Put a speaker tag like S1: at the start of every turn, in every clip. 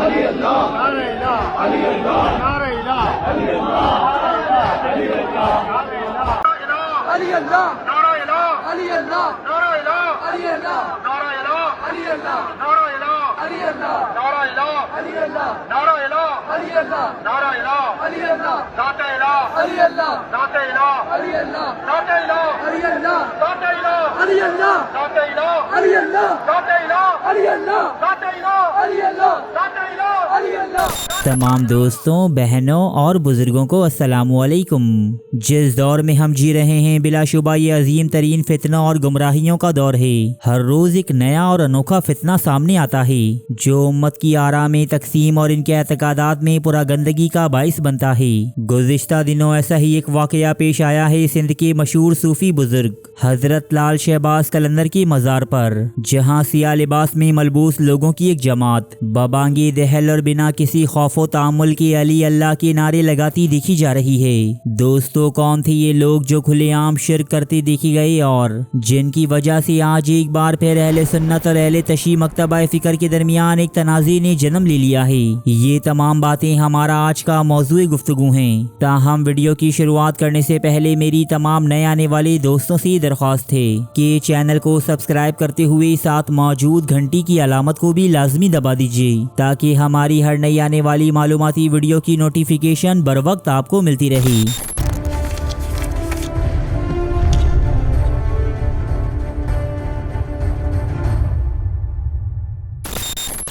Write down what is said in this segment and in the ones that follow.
S1: علی اللہ
S2: نعرہ الہ
S1: علی اللہ
S2: نعرہ الہ
S1: علی اللہ علی اللہ
S2: علی اللہ
S3: نعرہ الہ
S2: علی اللہ
S3: نعرہ الہ
S2: علی اللہ
S3: نعرہ الہ
S2: علی اللہ
S3: نعرہ الہ
S2: علی اللہ
S3: نعرہ الہ
S2: علی اللہ
S3: نعرہ الہ
S2: علی اللہ
S3: نعرہ الہ
S2: علی اللہ
S3: ذات الہ
S2: علی اللہ
S3: ذات الہ
S2: علی اللہ
S3: ذات الہ
S2: علی اللہ
S3: ذات الہ
S2: علی اللہ
S3: ذات الہ
S2: علی اللہ
S3: ذات الہ
S2: علی اللہ
S3: ذات الہ
S2: علی اللہ
S3: ذات الہ
S2: علی اللہ۔
S4: تمام دوستوں، بہنوں اور بزرگوں کو السلام علیکم۔ جس دور میں ہم جی رہے ہیں بلا شبہ یہ عظیم ترین فتنہ اور گمراہیوں کا دور ہے۔ ہر روز ایک نیا اور انوکھا فتنہ سامنے آتا ہے جو امت کی آراء میں تقسیم اور ان کے اعتقادات میں پورا گندگی کا باعث بنتا ہے۔ گزشتہ دنوں ایسا ہی ایک واقعہ پیش آیا ہے سندھ کے مشہور صوفی بزرگ حضرت لال شہباز قلندر کی مزار پر، جہاں سیاہ لباس میں ملبوس لوگوں کی ایک جماعت ببانگی دہل اور بنا کسی خوف و تعامل کے علی اللہ کے نعرے لگاتی دیکھی جا رہی ہے۔ دوستو، کون تھے یہ لوگ جو کھلے عام شرک کرتے دیکھے گئے اور جن کی وجہ سے آج ایک بار پھر اہل سنت اور اہل تشیع مکتبہ فکر کے درمیان ایک تنازع نے جنم لے لیا ہے؟ یہ تمام باتیں ہمارا آج کا موضوع گفتگو ہیں۔ تاہم ویڈیو کی شروعات کرنے سے پہلے میری تمام نئے آنے والے دوستوں سے درخواست ہے کہ چینل کو سبسکرائب کرتے ہوئے ساتھ موجود گھنٹی کی علامت کو بھی لازمی دبا دیجیے تاکہ ہماری ہر نئی آنے والی معلوماتی ویڈیو کی نوٹیفیکیشن بر وقت آپ کو ملتی رہے۔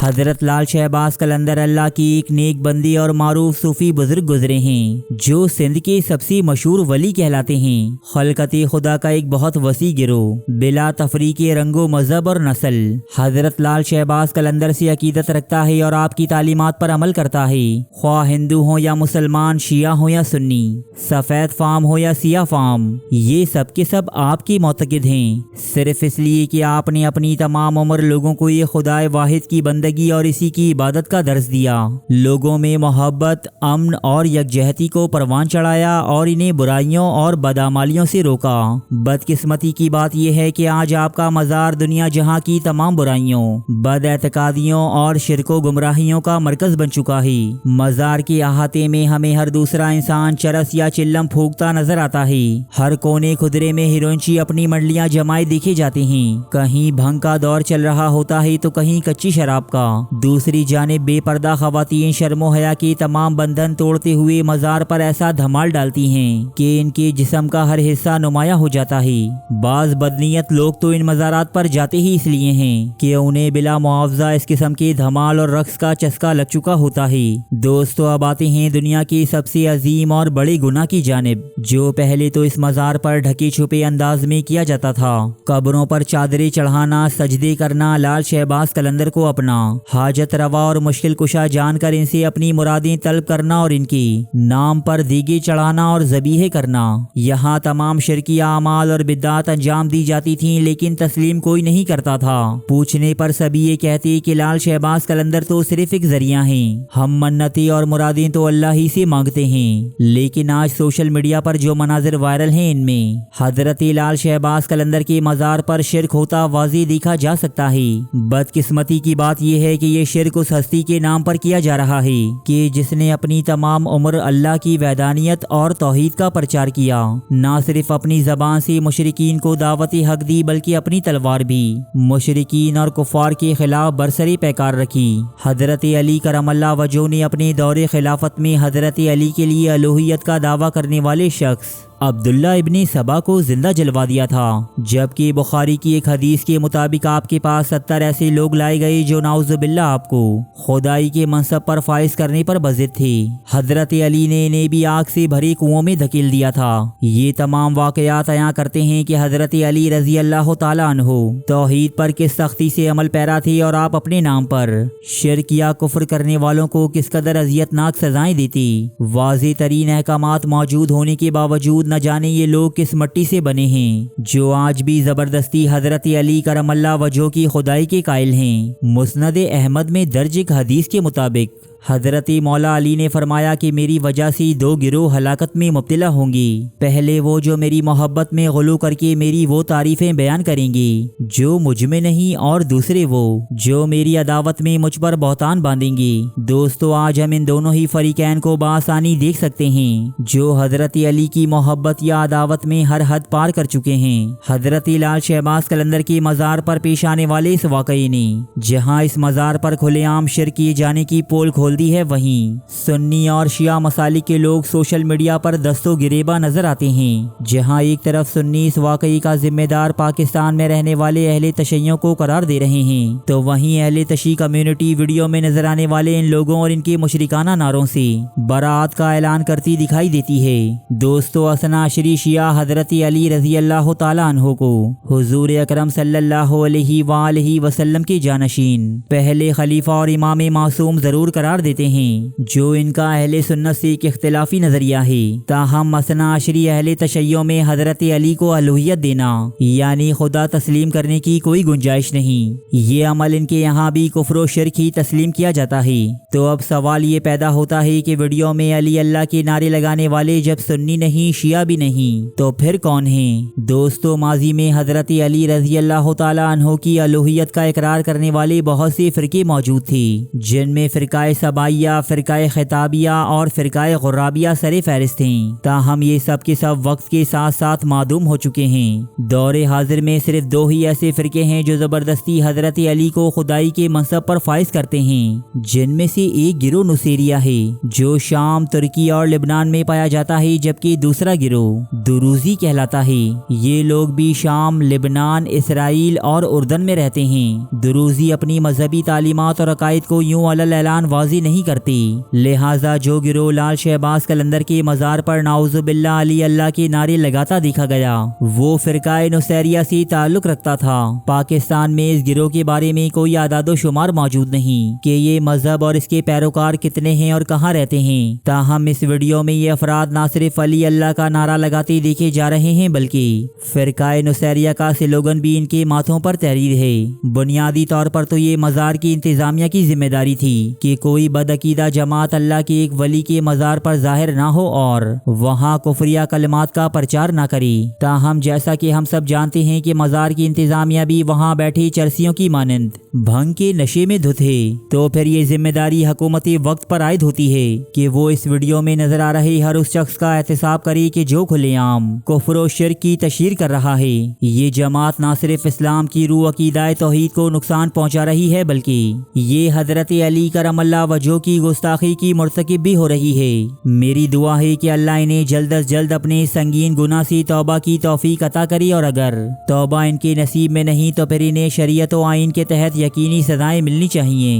S4: حضرت لال شہباز قلندر اللہ کی ایک نیک بندی اور معروف صوفی بزرگ گزرے ہیں جو سندھ کے سب سے مشہور ولی کہلاتے ہیں۔ خلقت خدا کا ایک بہت وسیع گروہ بلا تفریق رنگ و مذہب اور نسل حضرت لال شہباز قلندر سے عقیدت رکھتا ہے اور آپ کی تعلیمات پر عمل کرتا ہے، خواہ ہندو ہوں یا مسلمان، شیعہ ہوں یا سنی، سفید فام ہو یا سیاہ فام، یہ سب کے سب آپ کے معتقد ہیں، صرف اس لیے کہ آپ نے اپنی تمام عمر لوگوں کو یہ خدائے واحد کی بندگی اور اسی کی عبادت کا درس دیا، لوگوں میں محبت، امن اور یکجہتی کو پروان چڑھایا اور انہیں برائیوں اور بدعمالیوں سے روکا۔ بدقسمتی کی بات یہ ہے کہ آج آپ کا مزار دنیا جہاں کی تمام برائیوں، بد اعتقادیوں اور شرک و گمراہیوں کا مرکز بن چکا ہے۔ مزار کے احاطے میں ہمیں ہر دوسرا انسان چرس یا چلم پھونکتا نظر آتا ہے، ہر کونے خدرے میں ہیروئنچی اپنی منڈلیاں جمائے دیکھے جاتے ہیں، کہیں بھنگ کا دور چل رہا ہوتا ہے تو کہیں کچی شراب کا۔ دوسری جانب بے پردہ خواتین شرم و حیا کے تمام بندھن توڑتے ہوئے مزار پر ایسا دھمال ڈالتی ہیں کہ ان کے جسم کا ہر حصہ نمایاں ہو جاتا ہے۔ بعض بدنیت لوگ تو ان مزارات پر جاتے ہی اس لیے ہیں کہ انہیں بلا معاوضہ اس قسم کے دھمال اور رقص کا چسکا لگ چکا ہوتا ہے۔ دوستو، اب آتے ہیں دنیا کی سب سے عظیم اور بڑے گناہ کی جانب، جو پہلے تو اس مزار پر ڈھکے چھپے انداز میں کیا جاتا تھا۔ قبروں پر چادریں چڑھانا، سجدے کرنا، لال شہباز قلندر کو اپنا حاجت روا اور مشکل کشا جان کر ان سے اپنی مرادیں طلب کرنا اور ان کی نام پر دیگے چڑھانا اور ذبیحے کرنا۔ یہاں تمام شرکی اعمال اور بدعات انجام دی جاتی تھیں، لیکن تسلیم کوئی نہیں کرتا تھا۔ پوچھنے پر سبھی یہ کہتے کہ لال شہباز قلندر تو صرف ایک ذریعہ ہیں، ہم منتیں اور مرادیں تو اللہ ہی سے مانگتے ہیں۔ لیکن آج سوشل میڈیا پر جو مناظر وائرل ہیں ان میں حضرت لال شہباز قلندر کے مزار پر شرک ہوتا واضح دیکھا جا سکتا ہے۔ بدقسمتی کی بات یہ ہے کہ یہ شرک اس ہستی کے نام پر کیا جا رہا ہے کہ جس نے اپنی تمام عمر اللہ کی وحدانیت اور توحید کا پرچار کیا، نہ صرف اپنی زبان سے مشرکین کو دعوت حق دی بلکہ اپنی تلوار بھی مشرکین اور کفار کے خلاف برسری پیکار رکھی۔ حضرت علی کرم اللہ وجہہ نے اپنے دور خلافت میں حضرت علی کے لیے الوہیت کا دعویٰ کرنے والے شخص عبداللہ ابن سبا کو زندہ جلوا دیا تھا، جبکہ بخاری کی ایک حدیث کے مطابق آپ کے پاس 70 ایسے لوگ لائے گئے جو نعوذ باللہ آپ کو خدائی کے منصب پر فائز کرنے پر بضد تھے۔ حضرت علی نے انہیں بھی آگ سے بھرے کنووں میں دھکیل دیا تھا۔ یہ تمام واقعات بیان کرتے ہیں کہ حضرت علی رضی اللہ تعالیٰ عنہ توحید پر کس سختی سے عمل پیرا تھے اور آپ اپنے نام پر شرک یا کفر کرنے والوں کو کس قدر اذیت ناک سزائیں دیتی۔ واضح ترین احکامات موجود ہونے کے باوجود نہ جانے یہ لوگ کس مٹی سے بنے ہیں جو آج بھی زبردستی حضرت علی کرم اللہ وجہہ کی خدائی کے قائل ہیں۔ مسند احمد میں درج ایک حدیث کے مطابق حضرت مولا علی نے فرمایا کہ میری وجہ سے 2 گروہ ہلاکت میں مبتلا ہوں گے۔ پہلے وہ جو میری محبت میں غلو کر کے میری وہ تعریفیں بیان کریں گے جو مجھ میں نہیں، اور دوسرے وہ جو میری عداوت میں مجھ پر بہتان باندھیں گے۔ دوستو، آج ہم ان دونوں ہی فریقین کو بآسانی دیکھ سکتے ہیں جو حضرت علی کی محبت یا عداوت میں ہر حد پار کر چکے ہیں۔ حضرت لال شہباز قلندر کے مزار پر پیش آنے والے اس واقعے نے جہاں اس مزار پر کھلے عام شرک کیے جانے کی پول کھول دی ہے، وہیں سنی اور شیعہ مسالک کے لوگ سوشل میڈیا پر دست و گریباں نظر آتے ہیں۔ جہاں ایک طرف سنی اس واقعے کا ذمہ دار پاکستان میں رہنے والے اہل تشیعوں کو قرار دے رہے ہیں، تو وہیں اہل تشیع کمیونٹی ویڈیو میں نظر آنے والے ان لوگوں اور ان کے مشرکانہ نعروں سے برات کا اعلان کرتی دکھائی دیتی ہے۔ دوستو، اثنا عشری شیعہ حضرت علی رضی اللہ تعالیٰ عنہ کو حضور اکرم صلی اللہ علیہ وآلہ وسلم کے جانشین، پہلے خلیفہ اور امام معصوم ضرور قرار دیتے ہیں، جو ان کا اہل سنت سے ایک اختلافی نظریہ ہے۔ تاہم اثنا عشری اہل تشیع میں حضرت علی کو الوہیت دینا یعنی خدا تسلیم کرنے کی کوئی گنجائش نہیں۔ یہ عمل ان کے یہاں بھی کفر و شرک ہی تسلیم کیا جاتا ہے۔ تو اب سوال یہ پیدا ہوتا ہے کہ ویڈیو میں علی اللہ کے نعرے لگانے والے جب سنی نہیں، شیعہ بھی نہیں، تو پھر کون ہیں؟ دوستو، ماضی میں حضرت علی رضی اللہ تعالیٰ عنہ کی الوہیت کا اقرار کرنے والے بہت سے فرقے موجود تھے، جن میں فرقہ سبائیہ، فرقہ خطابیہ اور فرقہ غرابیہ سر فہرست ہیں۔ تاہم یہ سب کے سب وقت کے ساتھ ساتھ معدوم ہو چکے ہیں۔ دور حاضر میں صرف 2 ہی ایسے فرقے ہیں جو زبردستی حضرت علی کو خدائی کے منصب پر فائز کرتے ہیں، جن میں سے ایک گروہ نصیریہ ہے جو شام، ترکی اور لبنان میں پایا جاتا ہے، جبکہ دوسرا گروہ دروزی کہلاتا ہے۔ یہ لوگ بھی شام، لبنان، اسرائیل اور اردن میں رہتے ہیں۔ دروزی اپنی مذہبی تعلیمات اور عقائد کو یوں علل اعلان واضح نہیں کرتے، لہٰذا جو گروہ لال شہباز قلندر کے مزار پر نعوذ باللہ علی اللہ کے نعرے لگاتا دیکھا گیا، وہ فرقہ نصیریہ سے تعلق رکھتا تھا۔ پاکستان میں اس گروہ کے بارے میں کوئی اعداد و شمار موجود نہیں کہ یہ مذہب اور اس کے پیروکار کتنے ہیں اور کہاں رہتے ہیں۔ تاہم اس ویڈیو میں یہ افراد نہ صرف علی اللہ کا نعرہ لگاتے دیکھے جا رہے ہیں، بلکہ فرقہ نصیریہ کا سلوگن بھی ان کے ماتھوں پر تحریر ہے۔ بنیادی طور پر تو یہ مزار کی انتظامیہ کی ذمہ داری تھی کہ کوئی بدعقیدہ جماعت اللہ کے ایک ولی کے مزار پر ظاہر نہ ہو اور وہاں کفریہ کلمات کا پرچار نہ کرے۔ تاہم جیسا کہ ہم سب جانتے ہیں کہ مزار کی انتظامیہ بھی وہاں بیٹھے چرسیوں کی مانند بھنگ کے نشے میں دھت ہے، تو پھر یہ ذمہ داری حکومت وقت پر عائد ہوتی ہے کہ وہ اس ویڈیو میں نظر آ رہے ہر اس شخص کا احتساب کرے کہ جو کھلے عام کفر و شرک کی تشہیر کر رہا ہے۔ یہ جماعت نہ صرف اسلام کی روح عقیدہ توحید کو نقصان پہنچا رہی ہے، بلکہ یہ حضرت علی کرم اللہ وجہہ کی گستاخی کی مرتکب بھی ہو رہی ہے۔ میری دعا ہے کہ اللہ انہیں جلد از جلد اپنے سنگین گناہ سے توبہ کی توفیق عطا کرے، اور اگر توبہ ان کے نصیب میں نہیں تو پھر انہیں شریعت و آئین کے تحت یقینی سزائیں ملنی چاہیے۔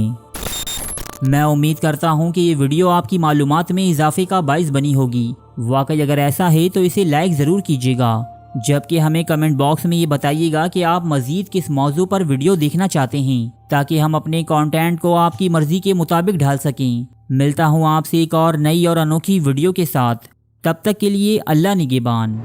S4: میں امید کرتا ہوں کہ یہ ویڈیو آپ کی معلومات میں اضافے کا باعث بنی ہوگی۔ واقعی اگر ایسا ہے تو اسے لائک ضرور کیجیے گا، جبکہ ہمیں کمنٹ باکس میں یہ بتائیے گا کہ آپ مزید کس موضوع پر ویڈیو دیکھنا چاہتے ہیں، تاکہ ہم اپنے کانٹینٹ کو آپ کی مرضی کے مطابق ڈھال سکیں۔ ملتا ہوں آپ سے ایک اور نئی اور انوکھی ویڈیو کے ساتھ، تب تک کے لیے اللہ نگہبان۔